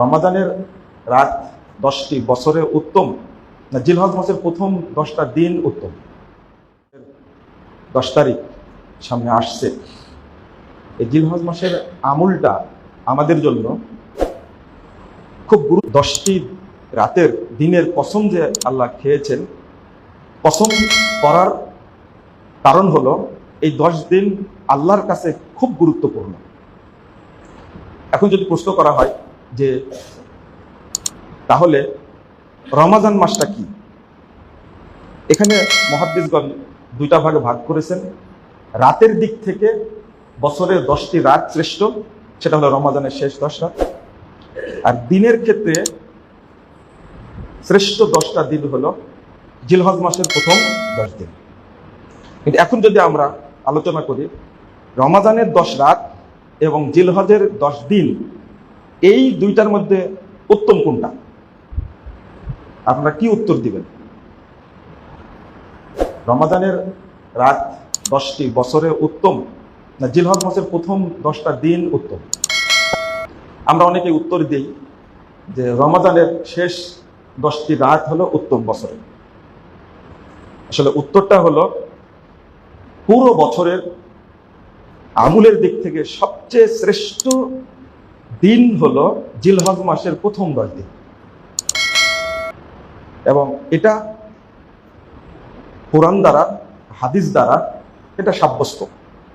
রমাদানের রাত 10টি বছরে উত্তম না জিলহজ মাসের প্রথম 10টা দিন উত্তম? 10 তারিখ সামনে আসছে। এই জিলহজ মাসের আমলটা আমাদের জন্য খুব 10টি রাতের দিনের কসম যে আল্লাহ খেয়েছেন, কসম করার কারণ হলো এই 10 দিন আল্লাহর কাছে খুব গুরুত্বপূর্ণ। এখন যদি প্রশ্ন করা হয় যে তাহলে রমাজান মাসটা কি, এখানে মুহাদ্দিসগণ দুইটা ভাগে ভাগ করেছেন। রাতের দিক থেকে বছরের 10টি রাত শ্রেষ্ঠ, সেটা হলো রমাজানের শেষ 10 রাত। আর দিনের ক্ষেত্রে শ্রেষ্ঠ 10টা দিন হলো জিলহজ মাসের প্রথম 10 দিন। কিন্তু এখন যদি আমরা আলোচনা করি রমাজানের 10 রাত এবং জিলহজের 10 দিন, এই দুইটার মধ্যে উত্তম কোনটা? আপনারা কি উত্তর দিবেন? রমাজানের রাত 10টি বছরে উত্তম না জিলহজ মাসের প্রথম 10টা দিন উত্তম? আমরা অনেকে উত্তর দিই যে রমাজানের শেষ 10টি রাত হলো উত্তম বছরে। আসলে উত্তরটা হলো পুরো বছরের আমলের দিক থেকে সবচেয়ে শ্রেষ্ঠ দিন হলো জিলহজ মাসের প্রথম 10 দিন, এবং এটা কোরআন দ্বারা হাদিস দ্বারা এটা সাব্যস্ত।